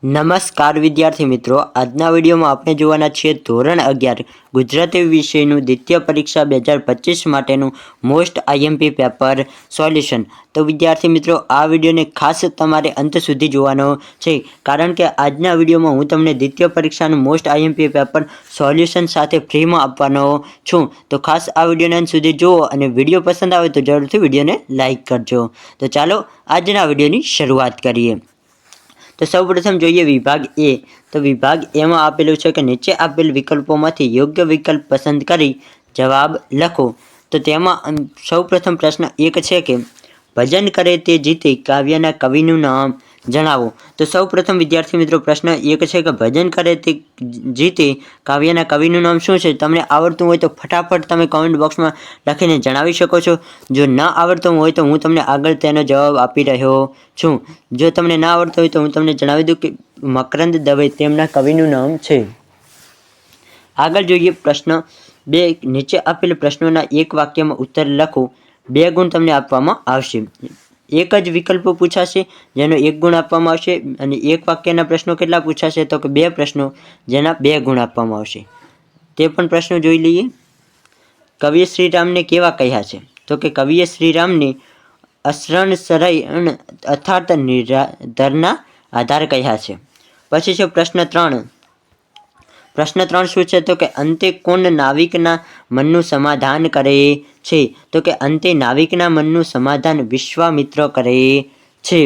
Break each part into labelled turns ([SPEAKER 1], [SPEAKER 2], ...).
[SPEAKER 1] નમસ્કાર વિદ્યાર્થી મિત્રો, આજના વિડીયોમાં આપણે જોવાના છીએ ધોરણ 11 ગુજરાતી વિષયનું દ્વિતીય પરીક્ષા 2025 માટેનું મોસ્ટ આઈએમપી પેપર સોલ્યુશન। તો વિદ્યાર્થી મિત્રો, આ વિડીયોને ખાસ તમારે અંત સુધી જોવાનો છે, કારણ કે આજના વિડીયોમાં હું તમને દ્વિતીય પરીક્ષાનું મોસ્ટ આઈએમપી પેપર સોલ્યુશન સાથે ફ્રીમાં આપવાનો છું। તો ખાસ આ વિડીયોને અંત સુધી જુઓ અને વિડીયો પસંદ આવે તો જરૂરથી વિડીયોને લાઇક કરજો। તો ચાલો આજના વિડીયોની શરૂઆત કરીએ। તો સૌપ્રથમ જોઈએ વિભાગ એ। તો વિભાગ એમાં આપેલું છે કે નીચે આપેલ વિકલ્પોમાંથી યોગ્ય વિકલ્પ પસંદ કરી જવાબ લખો। તો તેમાં સૌપ્રથમ પ્રશ્ન 1 છે કે ભજન કરે તે જીતે કાવ્યના કવિનું નામ જણાવો। તો સૌપ્રથમ વિદ્યાર્થી મિત્રો, પ્રશ્ન 1 છે કે ભજન કરે તે જીતે કાવ્યના કવિનું નામ શું છે? તમને આવડતું હોય તો ફટાફટ તમે કમેન્ટ બોક્સમાં લખીને જણાવી શકો છો। જો ન આવડતું હોય તો હું તમને આગળ તેનો જવાબ આપી રહ્યો છું। જો તમને ના આવડતું હોય તો હું તમને જણાવી દઉં કે મકરંદ દવે તેમના કવિનું નામ છે। આગળ જોઈએ પ્રશ્ન 2। નીચે આપેલ પ્રશ્નોના એક વાક્યમાં ઉત્તર લખો। 2 ગુણ તમને આપવામાં આવશે। એક જ વિકલ્પો પૂછાશે જેનો 1 ગુણ આપવામાં આવશે, અને એક વાક્યના પ્રશ્નો કેટલા પૂછાશે? તો કે 2 પ્રશ્નો જેના 2 ગુણ આપવામાં આવશે। તે પણ પ્રશ્નો જોઈ લઈએ। કવિએ શ્રીરામને કેવા કહ્યા છે? તો કે કવિએ શ્રીરામને અશરણ શરય અર્થાત નિરાધારના આધાર કહ્યા છે। પછી છે પ્રશ્ન 3। પ્રશ્ન 3 શું છે? તો કે અંતે કોણ નાવિકના મનનું સમાધાન કરે છે? તો કે અંતે નાવિકના મનનું સમાધાન વિશ્વામિત્ર કરે છે।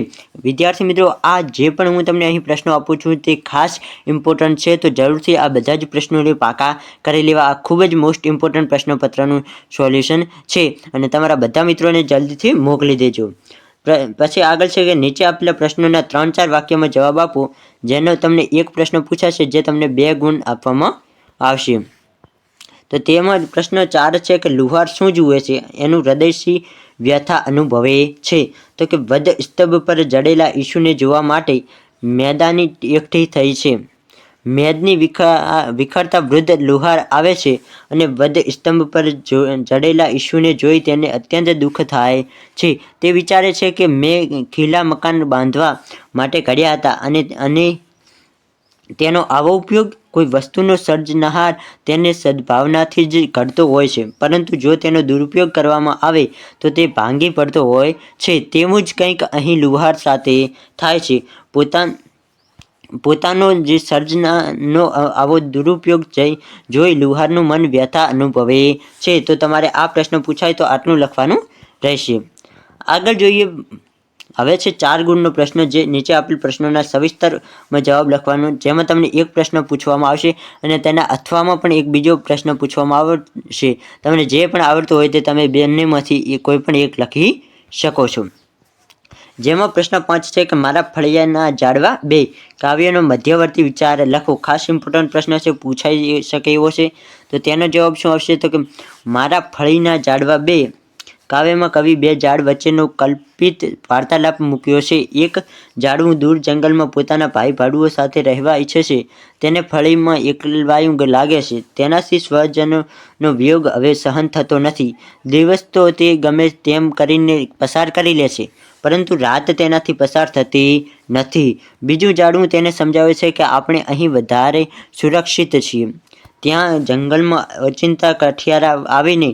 [SPEAKER 1] વિદ્યાર્થી મિત્રો, આ જે પણ હું તમને અહીં પ્રશ્નો આપું છું તે ખાસ ઇમ્પોર્ટન્ટ છે, તો જરૂરથી આ બધા જ પ્રશ્નોને પાકા કરી લેવા। આ ખૂબ જ મોસ્ટ ઇમ્પોર્ટન્ટ પ્રશ્નપત્રનું સોલ્યુશન છે, અને તમારા બધા મિત્રોને જલ્દીથી મોકલી દેજો। પછી આગળ છે કે નીચે આપેલા પ્રશ્નોના 3-4 વાક્યમાં જવાબ આપો, જેનો તમને એક પ્રશ્ન પૂછાશે જે તમને 2 ગુણ આપવામાં આવશે। તો તેમાં પ્રશ્ન 4 છે કે લુહાર શું જુએ છે? એનું હૃદય શી વ્યથા અનુભવે છે? તો કે વધ સ્તંભ પર જડેલા ઈસુને જોવા માટે મેદાની એકઠી થઈ છે। મેદની વિખરતા વૃદ્ધ લુહાર આવે છે અને વધ સ્તંભ પર જડેલા ઈસુને જોઈ તેને અત્યંત દુઃખ થાય છે। તે વિચારે છે કે મેં ખીલા મકાન બાંધવા માટે ઘડ્યા હતા, અને તેનો આવો ઉપયોગ કોઈ વસ્તુનો સર્જનહાર તેને સદભાવનાથી જ કરતો હોય છે, પરંતુ જો તેનો દુરુપયોગ કરવામાં આવે તો તે ભાંગી પડતો હોય છે। તેવું જ કંઈક અહીં લુહાર સાથે થાય છે। પોતાનો જે સર્જનાનો આવો દુરુપયોગ જોઈ લુહારનું મન વ્યથા અનુભવે છે। તો તમારે આ પ્રશ્ન પૂછાય તો આટલું લખવાનું રહેશે। આગળ જોઈએ, હવે છે 4 ગુણનો પ્રશ્ન, જે નીચે આપેલ પ્રશ્નોના સવિસ્તરમાં જવાબ લખવાનો, જેમાં તમને એક પ્રશ્ન પૂછવામાં આવશે અને તેના અથવામાં પણ એક બીજો પ્રશ્ન પૂછવામાં આવશે। તમને જે પણ આવડતું હોય તે તમે બંનેમાંથી કોઈ પણ એક લખી શકો છો। જેમાં પ્રશ્ન 5 છે કે મારા ફળિયાના ઝાડવા 2 કાવ્યનો મધ્યવર્તી વિચાર લખો। ખાસ ઇમ્પોર્ટન્ટ પ્રશ્ન છે, પૂછાઈ શકે એવો છે। તો તેનો જવાબ શું આવશે? તો કે મારા ફળીના ઝાડવા 2 કાવ્યમાં કવિ 2 ઝાડ વચ્ચેનો કલ્પિત વાર્તાલાપ મૂક્યો છે। એક ઝાડવું દૂર જંગલમાં પોતાના ભાઈ ભાડુઓ સાથે રહેવા ઈચ્છે છે। તેને ફળીમાં એકલવાયું લાગે છે। તેનાથી સ્વજનનો વિયોગ હવે સહન થતો નથી। દિવસ તો તે ગમે તેમ કરીને પસાર કરી લે છે, પરંતુ રાત તેનાથી પસાર થતી નથી। બીજું ઝાડવું તેને સમજાવે છે કે આપણે અહીં વધારે સુરક્ષિત છીએ। ત્યાં જંગલમાં ઓચિંતા કઠિયારા આવીને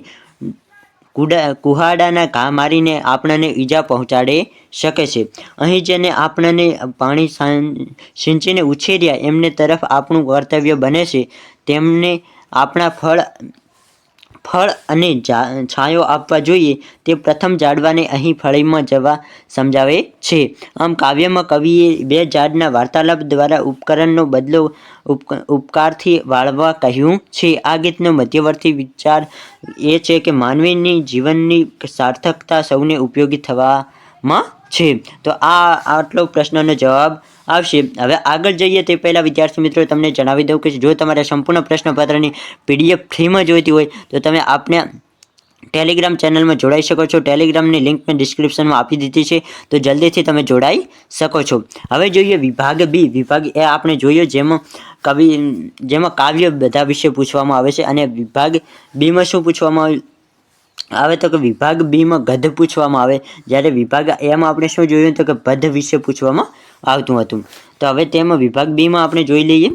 [SPEAKER 1] કુહાડાના ઘા મારીને આપણને ઈજા પહોંચાડી શકે છે। અહીં જેને આપણને પાણી સિંચીને ઉછેર્યા એમને તરફ આપણું કર્તવ્ય બને છે તેમને આપણા ફળ અને છાંયો આપવા જોઈએ। તે પ્રથમ ઝાડવાને અહીં ફળીમાં જવા સમજાવે છે। આમ કાવ્યમાં કવિએ 2 ઝાડના વાર્તાલાપ દ્વારા ઉપકરણનો બદલો ઉપકારથી વાળવા કહ્યું છે। આ ગીતનો મધ્યવર્તી વિચાર એ છે કે માનવીની જીવનની સાર્થકતા સૌને ઉપયોગી થવામાં છે। તો આટલો પ્રશ્નનો જવાબ આવશે। હવે આગળ જઈએ તે પહેલાં વિદ્યાર્થી મિત્રો, તમને જણાવી દઉં કે જો તમારે સંપૂર્ણ પ્રશ્નપત્રની PDF ફ્રીમાં જોઈતી હોય તો તમે આપણે ટેલિગ્રામ ચેનલમાં જોડાઈ શકો છો। ટેલિગ્રામની લિંક મેં ડિસ્ક્રિપ્શનમાં આપી દીધી છે, તો જલ્દીથી તમે જોડાઈ શકો છો। હવે જોઈએ વિભાગ બી। વિભાગ એ આપણે જોયો જેમાં કાવ્ય બધા વિશે પૂછવામાં આવે છે, અને વિભાગ બીમાં શું પૂછવામાં આવે? તો કે વિભાગ બીમાં ગદ્ય પૂછવામાં આવે, જ્યારે વિભાગ એમાં આપણે શું જોયું? તો કે પદ વિશે પૂછવામાં આવતું હતું। તો હવે તેમાં વિભાગ બીમાં આપણે જોઈ લઈએ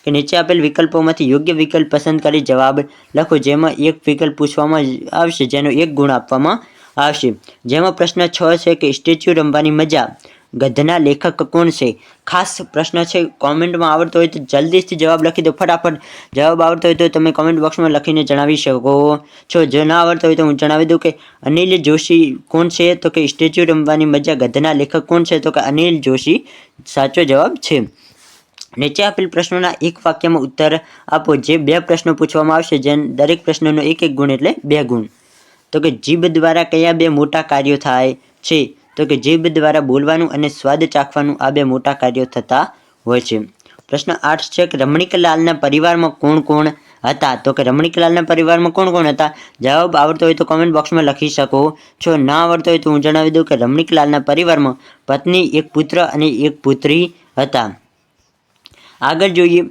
[SPEAKER 1] કે નીચે આપેલ વિકલ્પોમાંથી યોગ્ય વિકલ્પ પસંદ કરી જવાબ લખો, જેમાં એક વિકલ્પ પૂછવામાં આવશે જેનો 1 ગુણ આપવામાં આવશે. જેમાં પ્રશ્ન 6 છે કે સ્ટેચ્યુ રમવાની મજા ગધના લેખક કોણ છે? ખાસ પ્રશ્ન છે. કોમેન્ટમાં આવડતો હોય તો જલ્દીથી જવાબ લખી દો. ફટાફટ જવાબ આવડતો હોય તો તમે કોમેન્ટ બોક્સમાં લખીને જણાવી શકો છો. જો ના આવડતો હોય તો હું જણાવી દઉં કે અનિલ જોશી કોણ છે? તો કે સ્ટેચ્યુ રમવાની મજા ગધના લેખક કોણ છે? તો કે અનિલ જોશી સાચો જવાબ છે. નીચે આપેલ પ્રશ્નોના એક વાક્યમાં ઉત્તર આપો. જે 2 પ્રશ્નો પૂછવામાં આવશે, જેને દરેક પ્રશ્નનો 1 ગુણ એટલે 2 ગુણ. તો કે જીભ દ્વારા કયા 2 મોટા કાર્યો થાય છે? તો કે જીભ દ્વારા બોલવાનું અને સ્વાદ ચાખવાનું, આ 2 મોટા કાર્યો થતા હોય છે. પ્રશ્ન 8 છે કે રમણીકલાલના પરિવારમાં કોણ કોણ હતા? તો કે રમણીકલાલના પરિવારમાં કોણ કોણ હતા? જવાબ આવડતો હોય તો કોમેન્ટ બોક્સમાં લખી શકો છો. ના આવડતો હોય તો હું જણાવી દઉં કે રમણીકલાલના પરિવારમાં પત્ની, 1 પુત્ર અને 1 પુત્રી હતા. આગળ જોઈએ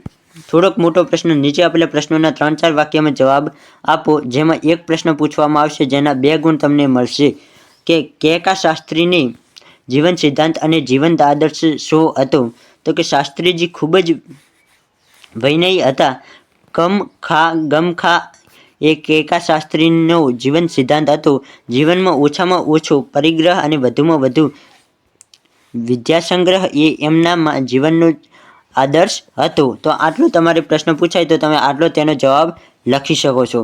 [SPEAKER 1] થોડોક મોટો પ્રશ્ન. નીચે આપેલા પ્રશ્નોના 3-4 વાક્યમાં જવાબ આપો, જેમાં એક પ્રશ્ન પૂછવામાં આવશે જેના 2 ગુણ તમને મળશે. કે કેકા શાસ્ત્રીને જીવન સિદ્ધાંત અને જીવન આદર્શ શો હતો? તો કે શાસ્ત્રીજી ખૂબ જ વિનયી હતા. ગમખા એ કેકા શાસ્ત્રીનો જીવન સિદ્ધાંત હતો. જીવનમાં ઓછામાં ઓછો પરિગ્રહ અને વધુમાં વધુ વિદ્યાસંગ્રહ એ એમના જીવનનો આદર્શ હતો. તો આટલો તમારે પ્રશ્ન પૂછાય તો તમે આટલો તેનો જવાબ લખી શકો છો.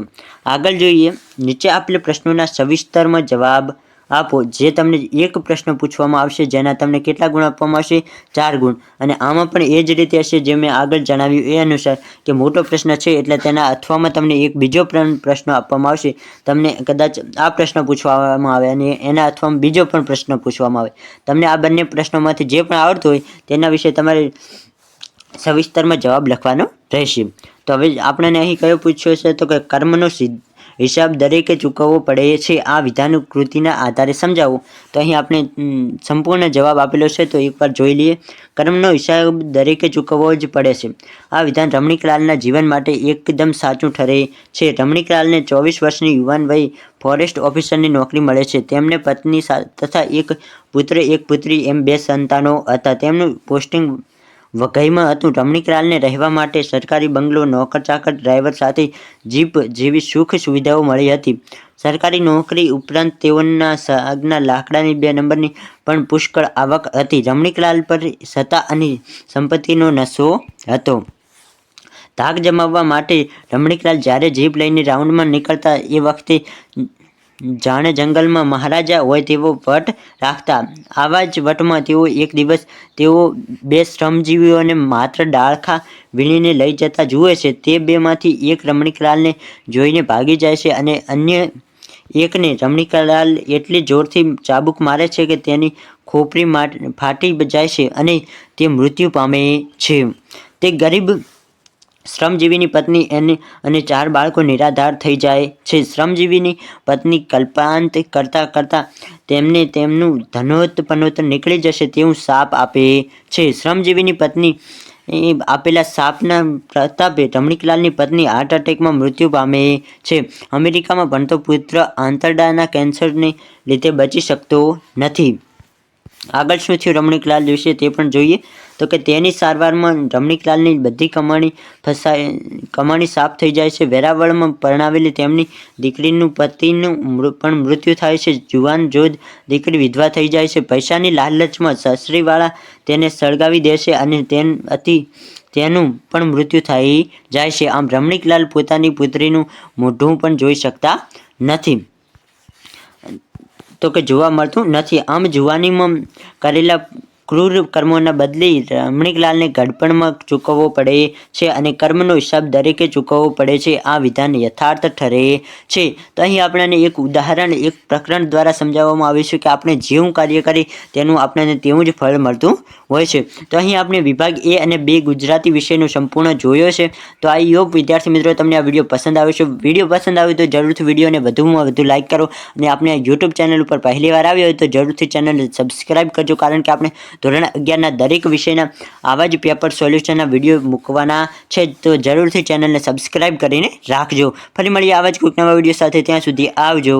[SPEAKER 1] આગળ જોઈએ નીચે આપેલ પ્રશ્નોના સવિસ્તરમાં જવાબ આપો. જે તમને એક પ્રશ્ન પૂછવામાં આવશે જેના તમને કેટલા ગુણ આપવામાં આવશે? 4 ગુણ. અને આમાં પણ એ જ રીતે હશે જે મેં આગળ જણાવ્યું એ અનુસાર કે મોટો પ્રશ્ન છે એટલે તેના અથવામાં તમને એક બીજો પ્રશ્ન આપવામાં આવશે. તમને કદાચ આ પ્રશ્ન પૂછવામાં આવે અને એના અથવામાં બીજો પણ પ્રશ્ન પૂછવામાં આવે. તમને આ બંને પ્રશ્નોમાંથી જે પણ આવડતું હોય તેના વિશે તમારે સવિસ્તરમાં જવાબ લખવાનો રહેશે. તો હવે આપણને અહીં કયો પૂછ્યો છે? તો કે કર્મનો હિસાબ દરેકે ચૂકવવો પડે છે. આ વિધાન કૃતિના આધારે સમજાવો. તો અહીં આપણે સંપૂર્ણ જવાબ આપેલો છે તો એકવાર જોઈ લઈએ. કર્મનો હિસાબ દરેકે ચૂકવવો જ પડે છે. આ વિધાન રમણીકલાલના જીવન માટે એકદમ સાચું ઠરે છે. રમણીકલાલને 24 વર્ષની યુવાન વયે ફોરેસ્ટ ઓફિસરની નોકરી મળે છે. તેમને પત્ની તથા 1 પુત્ર 1 પુત્રી એમ 2 સંતાનો હતા. તેમનું પોસ્ટિંગ વઘઈમાં હતું. રમણીકલાલને રહેવા માટે સરકારી બંગલો, નોકર-ચાકર, ડ્રાઈવર સાથે જીપ જેવી સુખ સુવિધાઓ મળી હતી. સરકારી નોકરી ઉપરાંત તેઓના સાગના લાકડાની 2 નંબરની પણ પુષ્કળ આવક હતી. રમણીકલાલ પર સત્તા અને સંપત્તિનો નશો હતો. ધાક જમાવવા માટે રમણીકલાલ જ્યારે જીપ લઈને રાઉન્ડમાં નીકળતા એ વખતે જાણે જંગલમાં મહારાજા હોય તેવો વટ રાખતા. આવા જ વટમાં એક દિવસ તેઓ 2 શ્રમજીવીઓને માત્ર ડાળખા વીણીને લઈ જતા જુએ છે. તે 2માંથી એક રમણીકલાલને જોઈને ભાગી જાય છે અને અન્ય એકને રમણીકલાલ એટલી જોરથી ચાબુક મારે છે કે તેની ખોપરી ફાટી જાય છે અને તે મૃત્યુ પામે છે. તે ગરીબ શ્રમજીવીની પત્ની અને 4 બાળકો નિરાધાર થઈ જાય છે. શ્રમજીવીની પત્ની કલ્પાંત કરતાં કરતાં તેમને તેમનું ધનોત-પનોત નીકળી જશે તેવું શાપ આપે છે. શ્રમજીવીની પત્ની આપેલા શાપના પ્રતાપે રમણીકલાલની પત્ની હાર્ટ એટેકમાં મૃત્યુ પામે છે. અમેરિકામાં ભણતો પુત્ર આંતરડાના કેન્સરને લીધે બચી શકતો નથી. આગળ શું થયું રમણીકલાલ વિશે તે પણ જોઈએ. તો કે તેની સારવારમાં રમણીકલાલની બધી કમાણી સાફ થઈ જાય છે. વેરાવળમાં પરણાવેલી તેમની દીકરીનું પતિનું પણ મૃત્યુ થાય છે. જુવાન જોધ દીકરી વિધવા થઈ જાય છે. પૈસાની લાલચમાં સાસરીવાળા તેને સળગાવી દે છે અને તેનું પણ મૃત્યુ થઈ જાય છે. આમ રમણીકલાલ પોતાની પુત્રીનું મોઢું પણ જોઈ શકતા નથી. તો કે જોવા મળતું નથી. આમ જુવાનીમાં કરેલા ક્રૂર કર્મોના બદલે રમણીકલાલને ઘડપણમાં ચૂકવવો પડે છે અને કર્મનો હિસાબ દરેકે ચૂકવવો પડે છે. આ વિધાન યથાર્થ ઠરે છે. તો અહીં આપણને એક ઉદાહરણ, એક પ્રકરણ દ્વારા સમજાવવામાં આવ્યું છે કે આપણે જેવું કાર્ય કરીએ તેનું આપણને તેવું જ ફળ મળતું હોય છે. તો અહીં આપણે વિભાગ A અને 2 ગુજરાતી વિષયનું સંપૂર્ણ જોયો છે. તો આઈ હોપ વિદ્યાર્થી મિત્રો તમને આ વિડીયો પસંદ આવ્યો છે. વિડીયો પસંદ આવ્યો તો જરૂરથી વિડીયોને વધુમાં વધુ લાઇક કરો અને આપણે આ યુટ્યુબ ચેનલ ઉપર પહેલી વાર આવ્યો હોય તો જરૂરથી ચેનલને સબસ્ક્રાઈબ કરજો. કારણ કે આપણે ધોરણ 11ના દરેક વિષયના આવા જ પેપર સોલ્યુશનના વિડીયો મૂકવાના છે. તો જરૂરથી ચેનલને સબસ્ક્રાઈબ કરીને રાખજો. ફરી મળીએ આવા જ કોઈક નવા વિડીયો સાથે. ત્યાં સુધી આવજો.